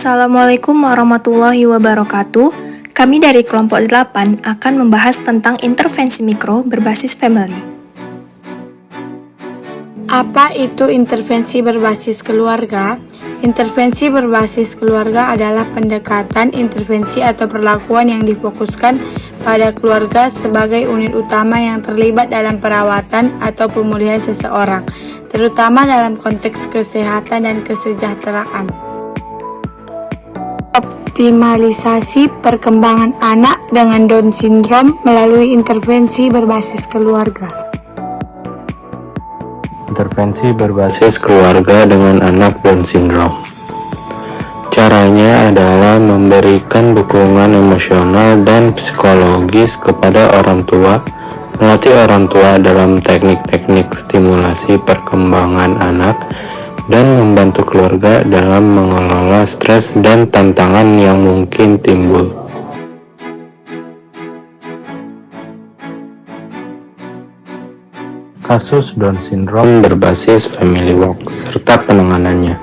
Assalamualaikum warahmatullahi wabarakatuh. Kami dari kelompok 8 akan membahas tentang intervensi mikro berbasis family. Apa itu intervensi berbasis keluarga? Intervensi berbasis keluarga adalah pendekatan, intervensi atau perlakuan yang difokuskan pada keluarga sebagai unit utama yang terlibat dalam perawatan atau pemulihan seseorang, terutama dalam konteks kesehatan dan kesejahteraan. Optimalisasi perkembangan anak dengan Down syndrome melalui intervensi berbasis keluarga. Intervensi berbasis keluarga dengan anak Down syndrome. Caranya adalah memberikan dukungan emosional dan psikologis kepada orang tua, melatih orang tua dalam teknik-teknik stimulasi perkembangan anak, dan membantu keluarga dalam mengelola stres dan tantangan yang mungkin timbul. Kasus Down syndrome berbasis family work serta penanganannya.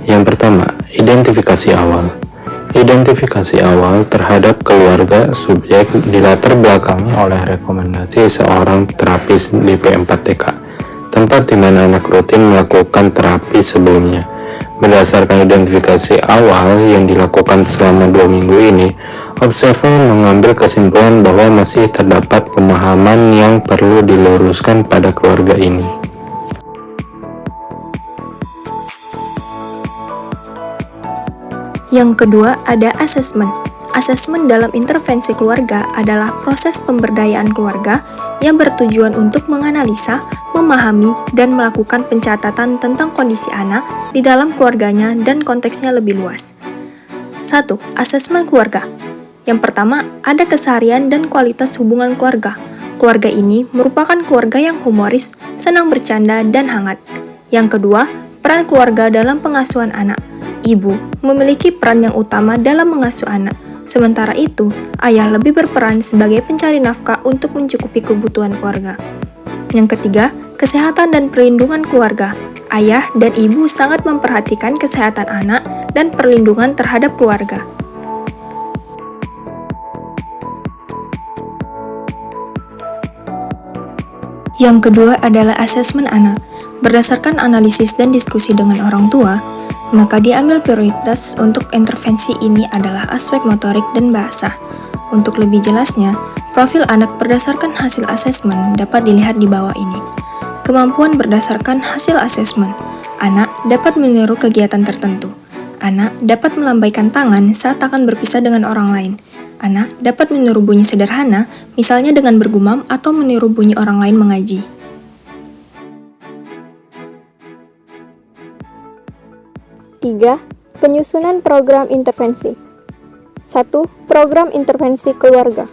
Yang pertama, identifikasi awal. Identifikasi awal terhadap keluarga subjek dilatar belakangi oleh rekomendasi seorang terapis di P4TK, tempat di mana anak rutin melakukan terapi sebelumnya. Berdasarkan identifikasi awal yang dilakukan selama 2 minggu ini, observer mengambil kesimpulan bahwa masih terdapat pemahaman yang perlu diluruskan pada keluarga ini. Yang kedua, ada asesmen. Asesmen dalam intervensi keluarga adalah proses pemberdayaan keluarga yang bertujuan untuk menganalisa, memahami, dan melakukan pencatatan tentang kondisi anak di dalam keluarganya dan konteksnya lebih luas. 1. Asesmen keluarga. Yang pertama, ada keseharian dan kualitas hubungan keluarga. Keluarga ini merupakan keluarga yang humoris, senang bercanda, dan hangat. Yang kedua, peran keluarga dalam pengasuhan anak. Ibu memiliki peran yang utama dalam mengasuh anak. Sementara itu, ayah lebih berperan sebagai pencari nafkah untuk mencukupi kebutuhan keluarga. Yang ketiga, kesehatan dan perlindungan keluarga. Ayah dan ibu sangat memperhatikan kesehatan anak dan perlindungan terhadap keluarga. Yang kedua adalah asesmen anak. Berdasarkan analisis dan diskusi dengan orang tua, maka diambil prioritas untuk intervensi ini adalah aspek motorik dan bahasa. Untuk lebih jelasnya, profil anak berdasarkan hasil asesmen dapat dilihat di bawah ini. Kemampuan berdasarkan hasil asesmen. Anak dapat meniru kegiatan tertentu. Anak dapat melambaikan tangan saat akan berpisah dengan orang lain. Anak dapat meniru bunyi sederhana, misalnya dengan bergumam atau meniru bunyi orang lain mengaji. 3. Penyusunan program intervensi. 1. Program intervensi keluarga.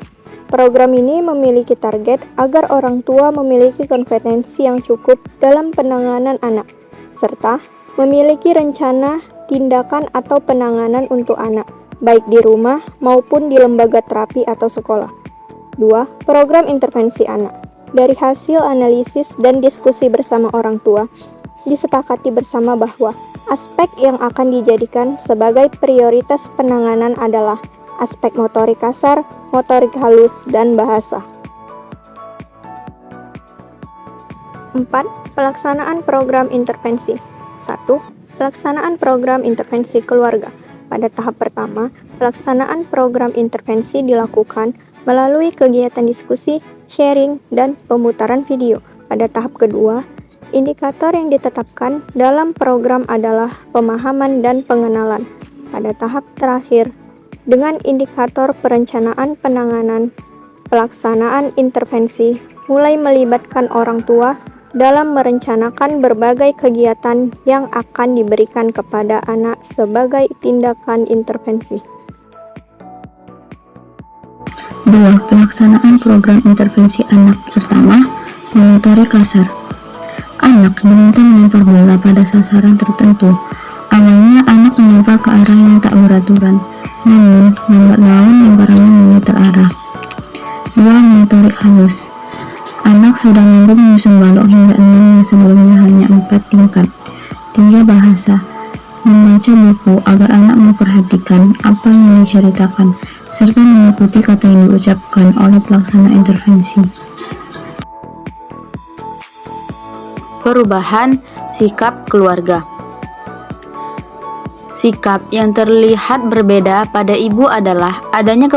Program ini memiliki target agar orang tua memiliki kompetensi yang cukup dalam penanganan anak, serta memiliki rencana, tindakan atau penanganan untuk anak, baik di rumah maupun di lembaga terapi atau sekolah. 2. Program intervensi anak. Dari hasil analisis dan diskusi bersama orang tua, disepakati bersama bahwa aspek yang akan dijadikan sebagai prioritas penanganan adalah aspek motorik kasar, motorik halus, dan bahasa. 4. Pelaksanaan program intervensi. 1. Pelaksanaan program intervensi keluarga. Pada tahap pertama, pelaksanaan program intervensi dilakukan melalui kegiatan diskusi, sharing, dan pemutaran video. Pada tahap kedua, indikator yang ditetapkan dalam program adalah pemahaman dan pengenalan. Pada tahap terakhir, dengan indikator perencanaan penanganan, pelaksanaan intervensi mulai melibatkan orang tua dalam merencanakan berbagai kegiatan yang akan diberikan kepada anak sebagai tindakan intervensi. 2. Pelaksanaan program intervensi anak. Pertama, motorik kasar. Anak diminta melempar bola pada sasaran tertentu. Awalnya anak melempar ke arah yang tak beraturan, namun lambat laun lemparannya mulai terarah. 2. Motorik halus. Anak sudah mampu menyusun balok hingga 6 yang sebelumnya hanya 4 tingkat. 3. Bahasa. membaca buku agar anak memperhatikan apa yang diceritakan, serta mengikuti kata yang diucapkan oleh pelaksana intervensi. Perubahan sikap keluarga. Sikap yang terlihat berbeda pada ibu adalah adanya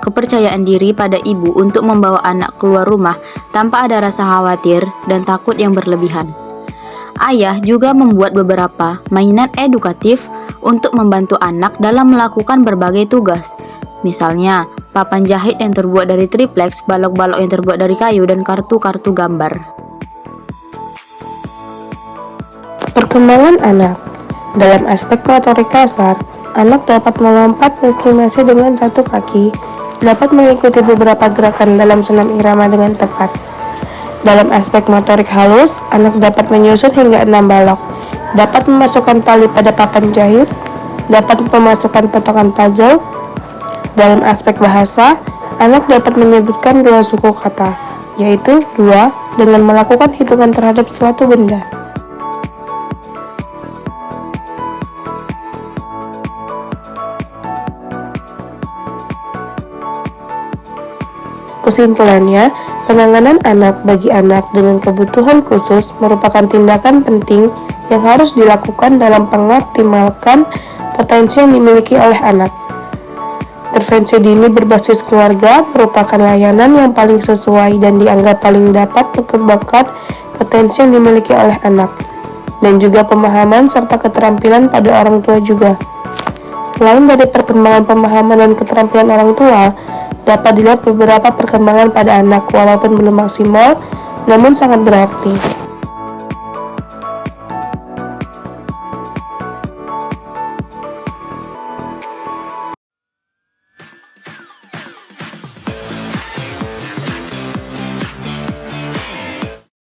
kepercayaan diri pada ibu untuk membawa anak keluar rumah tanpa ada rasa khawatir dan takut yang berlebihan. Ayah juga membuat beberapa mainan edukatif untuk membantu anak dalam melakukan berbagai tugas. Misalnya, papan jahit yang terbuat dari triplex, balok-balok yang terbuat dari kayu, dan kartu-kartu gambar. Perkembangan anak. Dalam aspek motorik kasar, anak dapat melompat estimasi dengan satu kaki, dapat mengikuti beberapa gerakan dalam senam irama dengan tepat. Dalam aspek motorik halus, anak dapat menyusun hingga 6 balok, dapat memasukkan tali pada papan jahit, dapat memasukkan potongan puzzle. Dalam aspek bahasa, anak dapat menyebutkan 2 suku kata, yaitu 2, dengan melakukan hitungan terhadap suatu benda. Kesimpulannya, penanganan anak bagi anak dengan kebutuhan khusus merupakan tindakan penting yang harus dilakukan dalam mengoptimalkan potensi yang dimiliki oleh anak. Intervensi dini berbasis keluarga merupakan layanan yang paling sesuai dan dianggap paling dapat mengembangkan potensi yang dimiliki oleh anak, dan juga pemahaman serta keterampilan pada orang tua juga. Selain dari perkembangan pemahaman dan keterampilan orang tua, dapat dilihat beberapa perkembangan pada anak walaupun belum maksimal, namun sangat berarti.